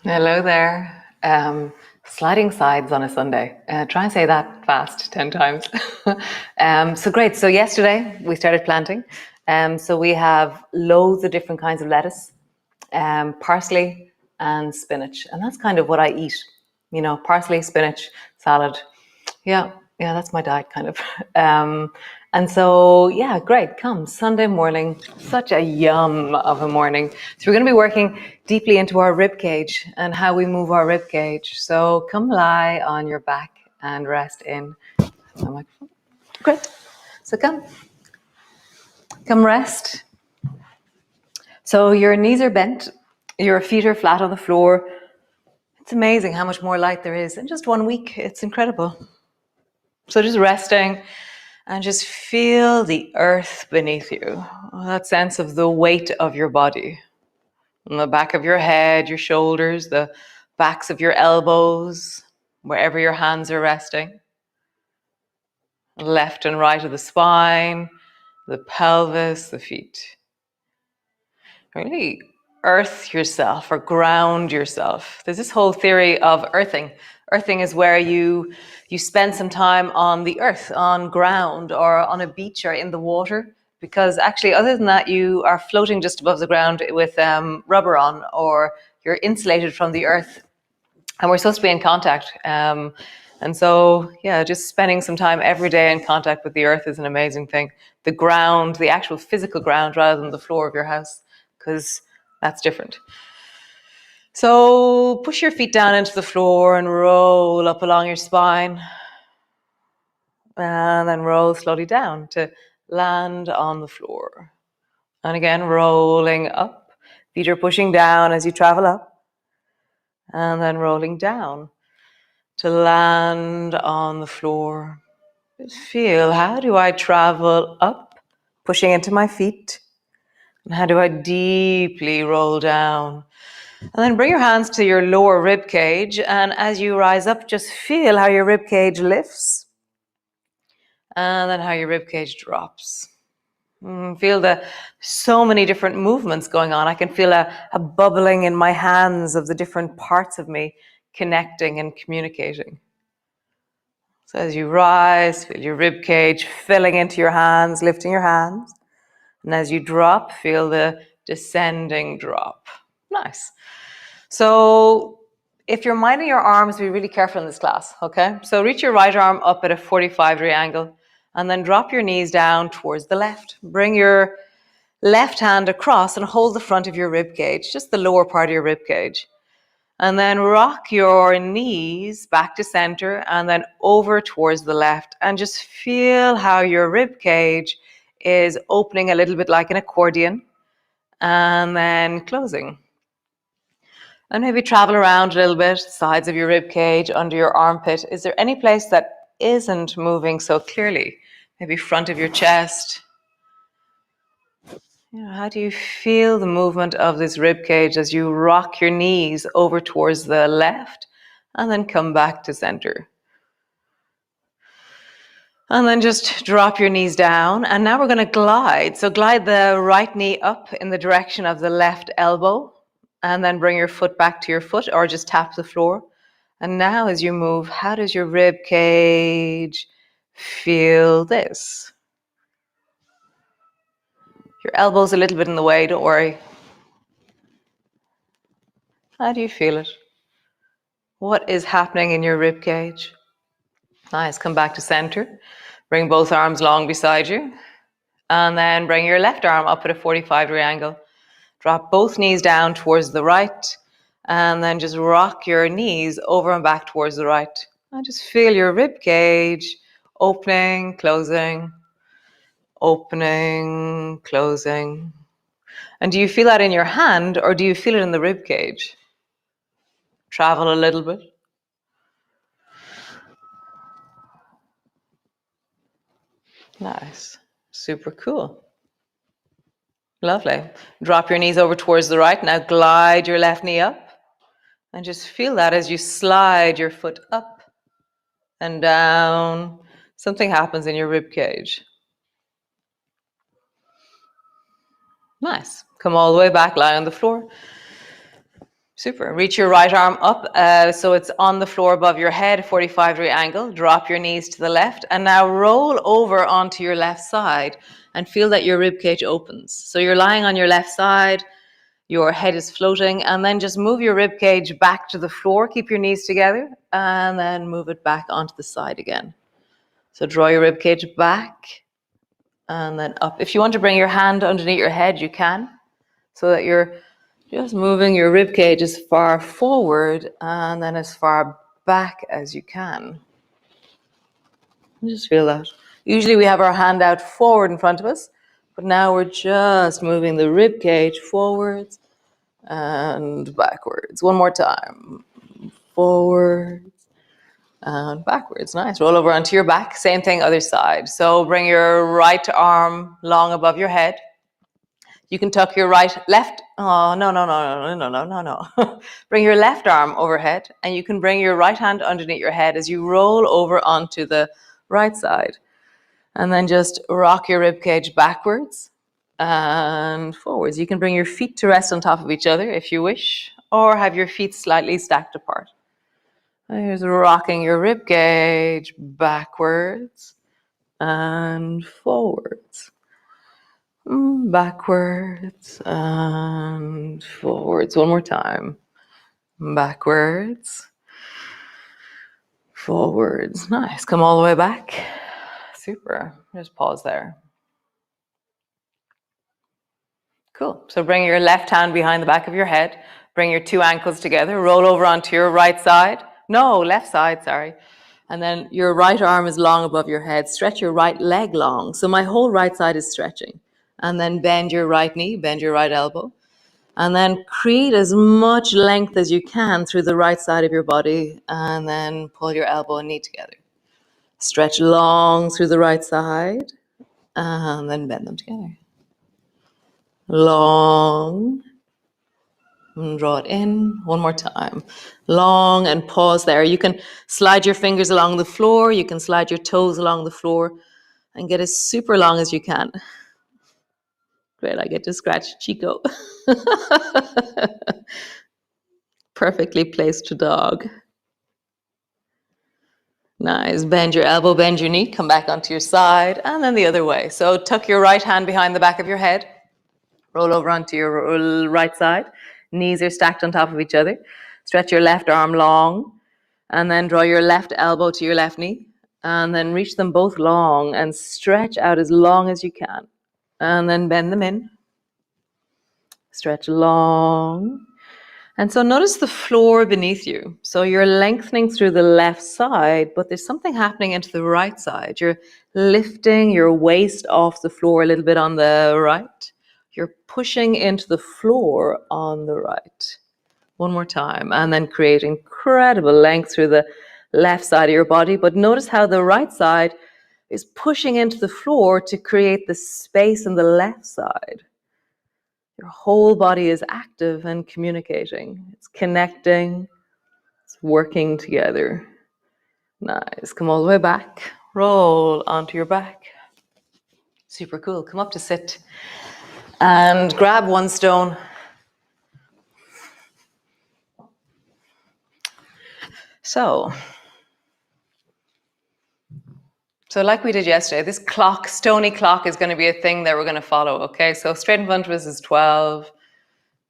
Hello there. Sliding sides on a Sunday. Try and say that fast 10 times. So great. So yesterday we started planting. So we have loads of different kinds of lettuce, parsley and spinach. And that's kind of what I eat. You know, parsley, spinach, salad. Yeah, that's my diet kind of. And so, yeah, great. Come Sunday morning, such a yum of a morning. So we're going to be working deeply into our rib cage and how we move our rib cage. So come lie on your back and rest in. Great. So come rest. So your knees are bent, your feet are flat on the floor. It's amazing how much more light there is in just 1 week. It's incredible. So just resting. And just feel the earth beneath you, that sense of the weight of your body. On the back of your head, your shoulders, the backs of your elbows, wherever your hands are resting. Left and right of the spine, the pelvis, the feet. Really earth yourself or ground yourself. There's this whole theory of earthing. Earthing is where you spend some time on the earth, on ground, or on a beach or in the water, because actually other than that you are floating just above the ground with rubber on, or you're insulated from the earth, and we're supposed to be in contact. And so, yeah, just spending some time every day in contact with the earth is an amazing thing. The ground, the actual physical ground, rather than the floor of your house, because that's different. So push your feet down into the floor and roll up along your spine. And then roll slowly down to land on the floor. And again, rolling up. Feet are pushing down as you travel up. And then rolling down to land on the floor. Just feel, how do I travel up, pushing into my feet? And how do I deeply roll down? And then bring your hands to your lower rib cage, and as you rise up, just feel how your rib cage lifts and then how your rib cage drops. Feel so many different movements going on. I can feel a bubbling in my hands of the different parts of me connecting and communicating. So as you rise, feel your rib cage filling into your hands, lifting your hands. And as you drop, feel the descending drop. Nice. So if you're minding your arms, be really careful in this class, okay? So reach your right arm up at a 45-degree angle and then drop your knees down towards the left. Bring your left hand across and hold the front of your rib cage, just the lower part of your rib cage. And then rock your knees back to center and then over towards the left, and just feel how your rib cage is opening a little bit like an accordion and then closing. And maybe travel around a little bit, sides of your rib cage, under your armpit. Is there any place that isn't moving so clearly? Maybe front of your chest. How do you feel the movement of this rib cage as you rock your knees over towards the left and then come back to center? And then just drop your knees down. And now we're going to glide. So glide the right knee up in the direction of the left elbow. And then bring your foot back to your foot or just tap the floor. And now as you move, how does your rib cage feel this? Your elbow's a little bit in the way, don't worry. How do you feel it? What is happening in your rib cage? Nice, come back to center. Bring both arms long beside you. And then bring your left arm up at a 45-degree angle. Drop both knees down towards the right. And then just rock your knees over and back towards the right. And just feel your rib cage opening, closing, opening, closing. And do you feel that in your hand or do you feel it in the rib cage? Travel a little bit. Nice. Super cool. Lovely. Drop your knees over towards the right. Now glide your left knee up. And just feel that as you slide your foot up and down, something happens in your rib cage. Nice. Come all the way back, lie on the floor. Super. Reach your right arm up so it's on the floor above your head, 45-degree angle. Drop your knees to the left and now roll over onto your left side and feel that your rib cage opens. So you're lying on your left side, your head is floating, and then just move your rib cage back to the floor. Keep your knees together and then move it back onto the side again. So draw your rib cage back and then up. If you want to bring your hand underneath your head, you can, so that you're just moving your rib cage as far forward and then as far back as you can. Just feel that. Usually we have our hand out forward in front of us, but now we're just moving the rib cage forwards and backwards. One more time. Forwards and backwards. Nice. Roll over onto your back. Same thing, other side. So bring your right arm long above your head. You can tuck your left. Oh, no. Bring your left arm overhead and you can bring your right hand underneath your head as you roll over onto the right side. And then just rock your rib cage backwards and forwards. You can bring your feet to rest on top of each other if you wish, or have your feet slightly stacked apart. Here's rocking your rib cage backwards and forwards. Backwards and forwards. One more time. Backwards, forwards. Nice. Come all the way back. Super. Just pause there. Cool. So bring your left hand behind the back of your head. Bring your two ankles together. Roll over onto your right side. No, left side, sorry. And then your right arm is long above your head. Stretch your right leg long. So my whole right side is stretching. And then bend your right knee, bend your right elbow. And then create as much length as you can through the right side of your body. And then pull your elbow and knee together. Stretch long through the right side. And then bend them together. Long. And draw it in. One more time. Long, and pause there. You can slide your fingers along the floor. You can slide your toes along the floor and get as super long as you can. Great, I get to scratch Chico. Perfectly placed dog. Nice. Bend your elbow, bend your knee, come back onto your side, and then the other way. So tuck your right hand behind the back of your head. Roll over onto your right side. Knees are stacked on top of each other. Stretch your left arm long, and then draw your left elbow to your left knee, and then reach them both long and stretch out as long as you can. And then bend them in. Stretch long. And so notice the floor beneath you. So you're lengthening through the left side, but there's something happening into the right side. You're lifting your waist off the floor a little bit on the right. You're pushing into the floor on the right. One more time. And then create incredible length through the left side of your body. But notice how the right side is pushing into the floor to create the space on the left side. Your whole body is active and communicating. It's connecting. It's working together. Nice. Come all the way back. Roll onto your back. Super cool. Come up to sit. And grab one stone. So like we did yesterday, this clock, stony clock, is going to be a thing that we're going to follow, okay? So straight in front of us is 12,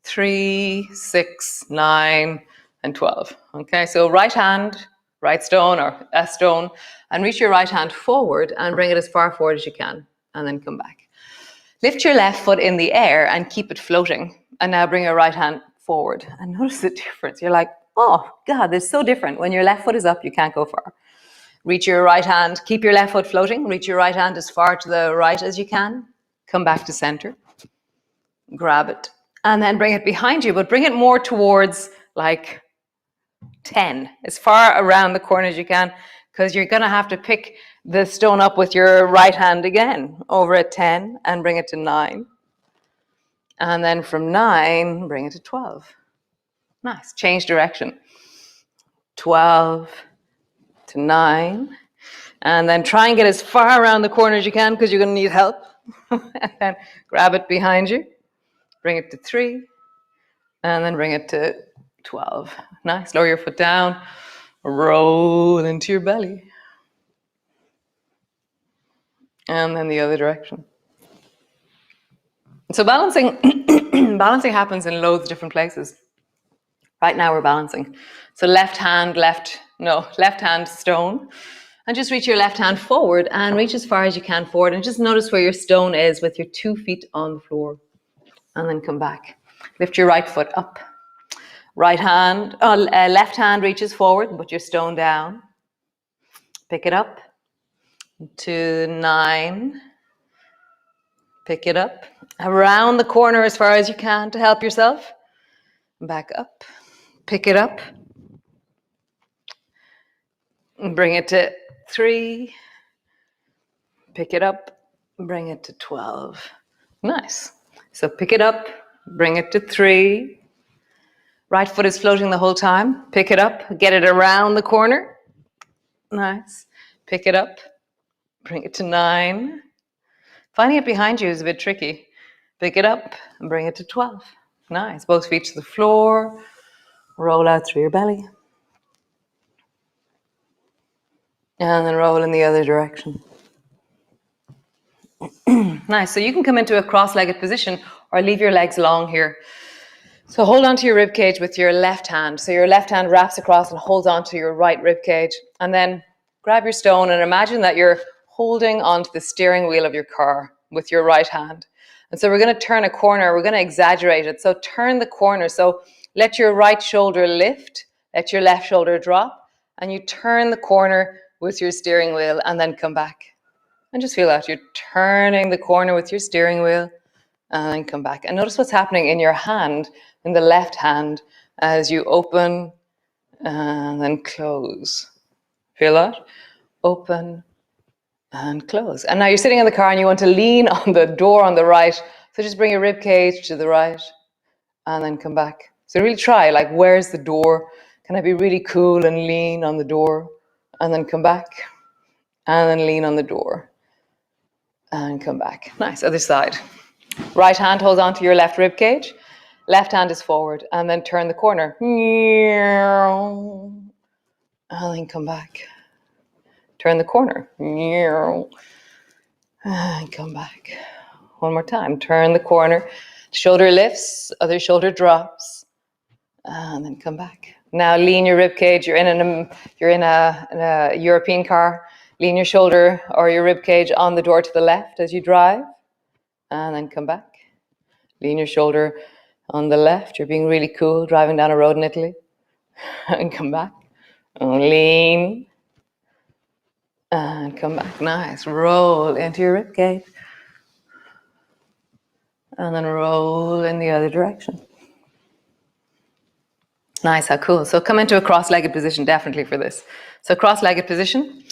3, 6, 9, and 12, okay? So right hand, right stone or a stone, and reach your right hand forward and bring it as far forward as you can, and then come back. Lift your left foot in the air and keep it floating, and now bring your right hand forward. And notice the difference. You're like, oh God, it's so different. When your left foot is up, you can't go far. Reach your right hand, keep your left foot floating, reach your right hand as far to the right as you can, come back to center, grab it, and then bring it behind you, but bring it more towards like 10, as far around the corner as you can, because you're gonna have to pick the stone up with your right hand again, over at 10, and bring it to 9. And then from 9, bring it to 12. Nice, change direction. 12, to 9, and then try and get as far around the corner as you can because you're going to need help. And then grab it behind you, bring it to 3, and then bring it to 12. Nice. Lower your foot down, roll into your belly, and then the other direction. So balancing happens in loads of different places. Right now we're balancing. So left hand stone, and just reach your left hand forward and reach as far as you can forward, and just notice where your stone is with your 2 feet on the floor, and then come back. Lift your right foot up. Left hand reaches forward and put your stone down. Pick it up to 9. Pick it up around the corner as far as you can to help yourself. Back up. Pick it up. Bring it to 3. Pick it up. Bring it to 12. Nice. So pick it up. Bring it to 3. Right foot is floating the whole time. Pick it up. Get it around the corner. Nice. Pick it up. Bring it to 9. Finding it behind you is a bit tricky. Pick it up and bring it to 12. Nice. Both feet to the floor. Roll out through your belly. And then roll in the other direction. Nice. So you can come into a cross-legged position or leave your legs long here. So hold on to your rib cage with your left hand. So your left hand wraps across and holds on to your right rib cage. And then grab your stone and imagine that you're holding onto the steering wheel of your car with your right hand. And so we're going to turn a corner. We're going to exaggerate it. So turn the corner. So let your right shoulder lift, let your left shoulder drop, and you turn the corner with your steering wheel and then come back. And just feel that you're turning the corner with your steering wheel and then come back. And notice what's happening in your hand, in the left hand, as you open and then close. Feel that? Open and close. And now you're sitting in the car and you want to lean on the door on the right. So just bring your rib cage to the right and then come back. So really try, like, where's the door? Can I be really cool and lean on the door and then come back and then lean on the door and come back. Nice. Other side. Right hand holds onto your left rib cage. Left hand is forward and then turn the corner. And then come back. Turn the corner. And come back. One more time. Turn the corner. Shoulder lifts, other shoulder drops. And then come back. Now lean your rib cage. You're in a European car. Lean your shoulder or your rib cage on the door to the left as you drive. And then come back. Lean your shoulder on the left. You're being really cool driving down a road in Italy. And come back. And lean. And come back. Nice. Roll into your rib cage. And then roll in the other direction. Nice, how cool. So come into a cross-legged position, definitely for this. So cross-legged position,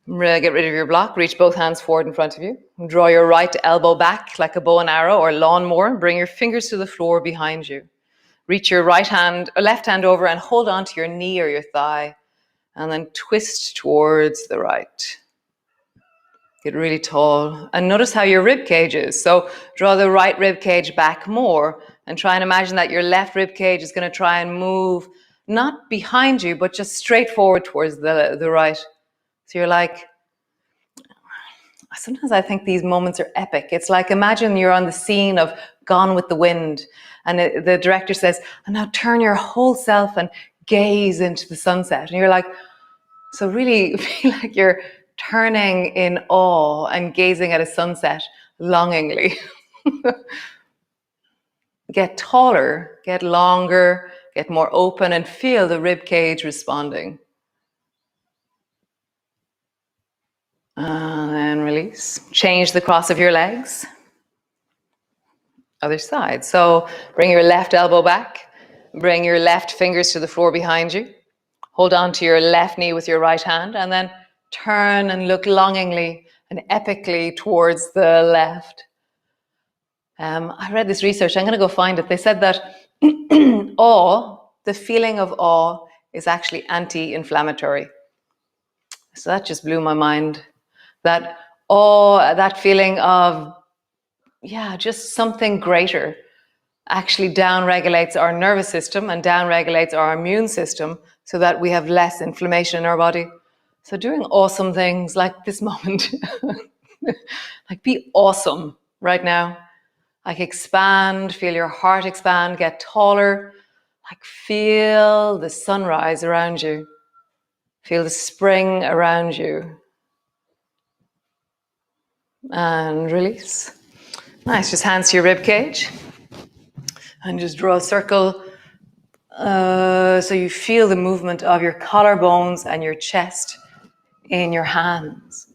get rid of your block, reach both hands forward in front of you. Draw your right elbow back like a bow and arrow or lawnmower. Bring your fingers to the floor behind you. Reach your left hand over and hold on to your knee or your thigh. And then twist towards the right. Get really tall. And notice how your rib cage is. So draw the right rib cage back more and try and imagine that your left rib cage is going to try and move not behind you, but just straight forward towards the right. So you're like, sometimes I think these moments are epic. It's like, imagine you're on the scene of Gone with the Wind and the director says, and now turn your whole self and gaze into the sunset. And you're like, so really feel like you're turning in awe and gazing at a sunset longingly. Get taller, get longer, get more open, and feel the rib cage responding. And then release. Change the cross of your legs. Other side. So bring your left elbow back. Bring your left fingers to the floor behind you. Hold on to your left knee with your right hand, and then turn and look longingly and epically towards the left. I read this research. I'm going to go find it. They said that awe, the feeling of awe, is actually anti-inflammatory. So that just blew my mind. That awe, that feeling of, just something greater, actually downregulates our nervous system and downregulates our immune system so that we have less inflammation in our body. So doing awesome things like this moment, like be awesome right now. Like expand, feel your heart expand, get taller. Like feel the sunrise around you. Feel the spring around you. And release. Nice, just hands to your rib cage. And just draw a circle so you feel the movement of your collarbones and your chest in your hands.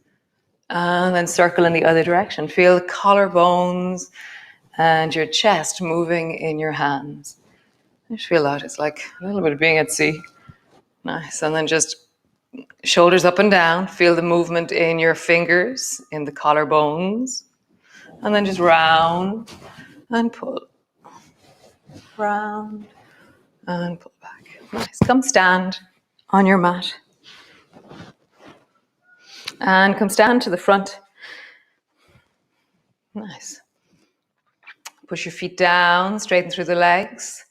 And then circle in the other direction. Feel the collarbones and your chest moving in your hands. Just feel that. It's like a little bit of being at sea. Nice. And then just shoulders up and down. Feel the movement in your fingers, in the collarbones. And then just round and pull. Round and pull back. Nice. Come stand on your mat. And come stand to the front. Nice. Push your feet down, straighten through the legs,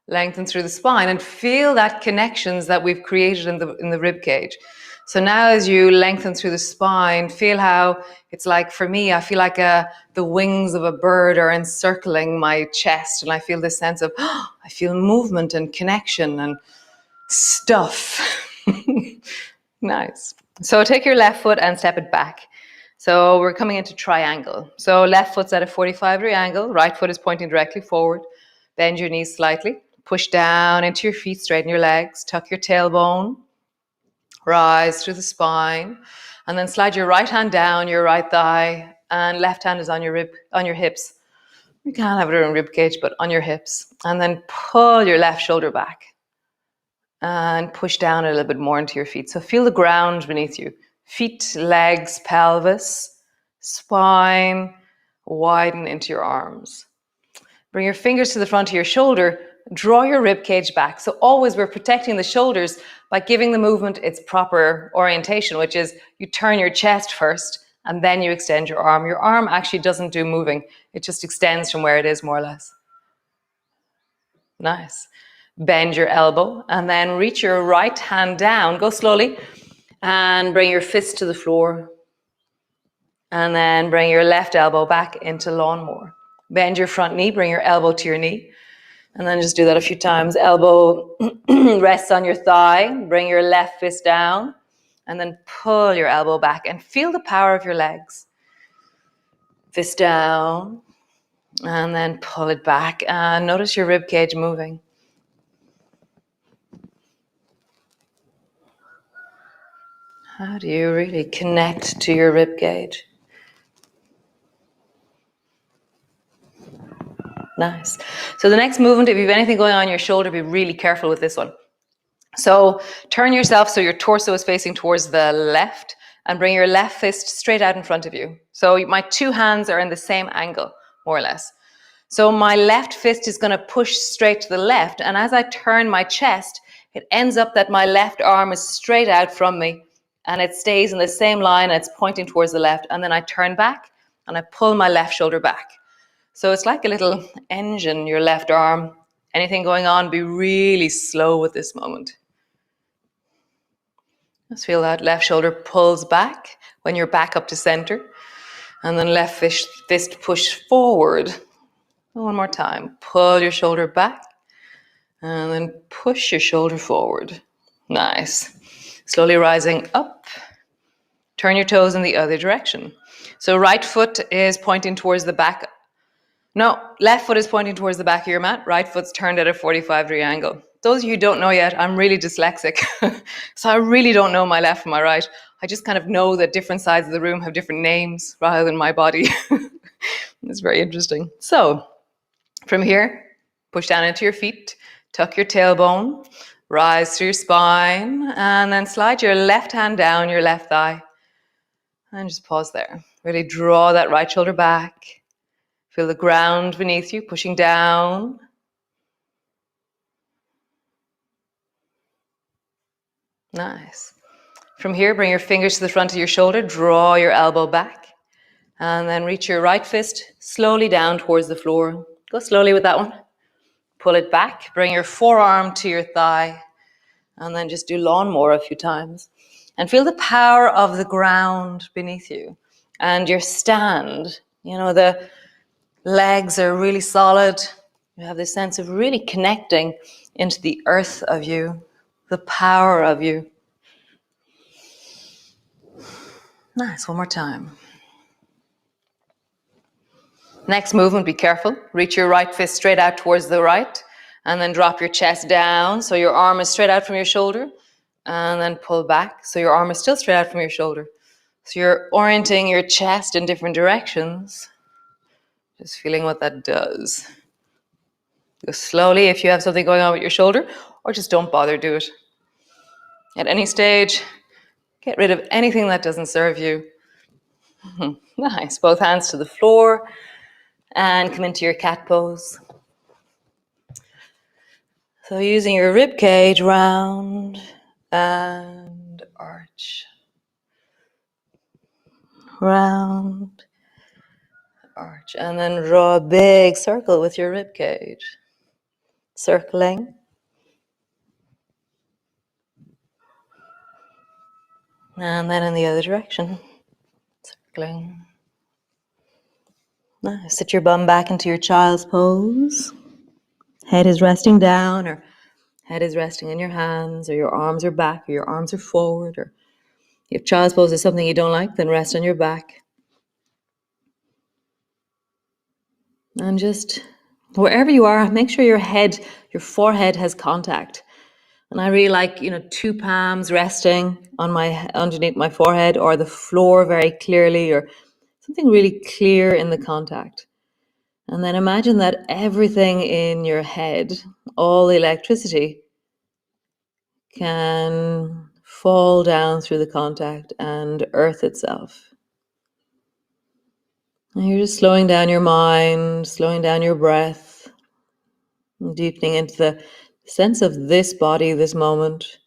lengthen through the spine, and feel that connections that we've created in the rib cage. So now as you lengthen through the spine, feel how it's like, for me, I feel like the wings of a bird are encircling my chest, and I feel this sense of, I feel movement and connection and stuff. Nice. So take your left foot and step it back. So we're coming into triangle. So left foot's at a 45-degree angle. Right foot is pointing directly forward. Bend your knees slightly. Push down into your feet. Straighten your legs. Tuck your tailbone. Rise through the spine. And then slide your right hand down your right thigh. And left hand is on your hips. You can't have it in rib cage, but on your hips. And then pull your left shoulder back. And push down a little bit more into your feet. So feel the ground beneath you. Feet, legs, pelvis, spine, widen into your arms. Bring your fingers to the front of your shoulder. Draw your rib cage back. So always we're protecting the shoulders by giving the movement its proper orientation, which is you turn your chest first and then you extend your arm. Your arm actually doesn't do moving. It just extends from where it is, more or less. Nice. Bend your elbow and then reach your right hand down. Go slowly and bring your fist to the floor. And then bring your left elbow back into lawnmower. Bend your front knee, bring your elbow to your knee. And then just do that a few times. Elbow rests on your thigh. Bring your left fist down. And then pull your elbow back and feel the power of your legs. Fist down. And then pull it back. And notice your rib cage moving. How do you really connect to your rib cage? Nice. So the next movement, if you have anything going on in your shoulder, be really careful with this one. So turn yourself so your torso is facing towards the left and bring your left fist straight out in front of you. So my two hands are in the same angle, more or less. So my left fist is going to push straight to the left. And as I turn my chest, it ends up that my left arm is straight out from me and it stays in the same line and it's pointing towards the left. And then I turn back and I pull my left shoulder back. So it's like a little engine, your left arm. Anything going on, be really slow with this moment. Just feel that left shoulder pulls back when you're back up to center. And then left fist push forward. One more time. Pull your shoulder back. And then push your shoulder forward. Nice. Slowly rising up. Turn your toes in the other direction. So right foot is pointing towards the back. No, left foot is pointing towards the back of your mat. Right foot's turned at a 45-degree angle. Those of you who don't know yet, I'm really dyslexic. So I really don't know my left from my right. I just kind of know that different sides of the room have different names rather than my body. It's very interesting. So from here, push down into your feet, tuck your tailbone, rise through your spine, and then slide your left hand down your left thigh. And just pause there. Really draw that right shoulder back. Feel the ground beneath you pushing down. Nice. From here, bring your fingers to the front of your shoulder, draw your elbow back, and then reach your right fist slowly down towards the floor. Go slowly with that one. Pull it back, bring your forearm to your thigh, and then just do lawnmower a few times. And feel the power of the ground beneath you and your stand. You know, the legs are really solid. You have this sense of really connecting into the earth of you, the power of you. Nice, one more time. Next movement, be careful. Reach your right fist straight out towards the right and then drop your chest down so your arm is straight out from your shoulder and then pull back so your arm is still straight out from your shoulder. So you're orienting your chest in different directions. Just feeling what that does. Go slowly if you have something going on with your shoulder, or just don't bother, do it. At any stage, get rid of anything that doesn't serve you. Nice. Both hands to the floor and come into your cat pose. So using your rib cage, round and arch. Round, arch. And then draw a big circle with your rib cage. Circling. And then in the other direction. Circling. Nice. Sit your bum back into your child's pose. Head is resting down, or head is resting in your hands, or your arms are back, or your arms are forward, or if child's pose is something you don't like, then rest on your back. And just wherever you are, make sure your head, your forehead has contact. And I really like, two palms resting on underneath my forehead, or the floor very clearly, or something really clear in the contact. And then imagine that everything in your head, all the electricity, can fall down through the contact and earth itself. And you're just slowing down your mind, slowing down your breath, and deepening into the sense of this body, this moment.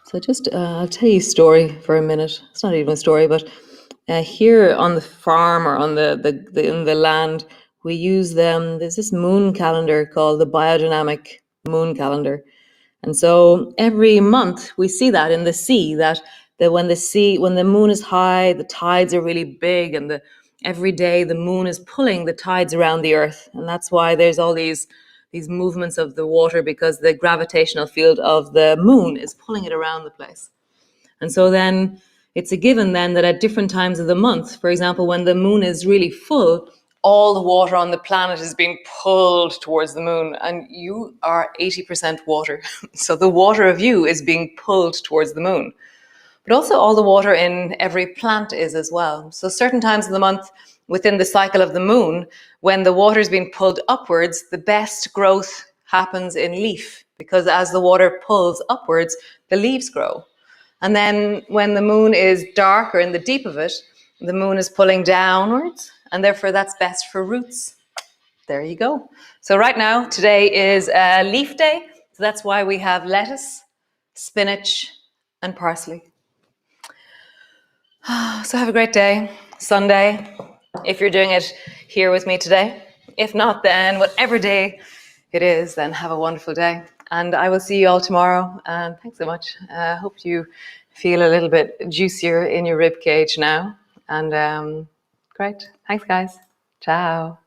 So I'll tell you a story for a minute. It's not even a story, but here on the farm, or on in the land, we use there's this moon calendar called the BIODYNAMIC moon calendar. And so every month we see that in the sea, that that when the moon is high, the tides are really big, and every day the moon is pulling the tides around the earth. And that's why there's all these movements of the water, because the gravitational field of the moon is pulling it around the place. And so then it's a given then that at different times of the month, for example, when the moon is really full, all the water on the planet is being pulled towards the moon, and you are 80% water. So the water of you is being pulled towards the moon. But also all the water in every plant is as well. So certain times of the month within the cycle of the moon, when the water is being pulled upwards, the best growth happens in leaf, because as the water pulls upwards, the leaves grow. And then when the moon is dark or in the deep of it, the moon is pulling downwards, and therefore that's best for roots. There you go. So right now, today is a leaf day. So that's why we have lettuce, spinach, and parsley. So have a great day, Sunday, if you're doing it here with me today. If not, then whatever day it is, then have a wonderful day. And I will see you all tomorrow. And thanks so much. I hope you feel a little bit juicier in your rib cage now. And great. Thanks, guys. Ciao.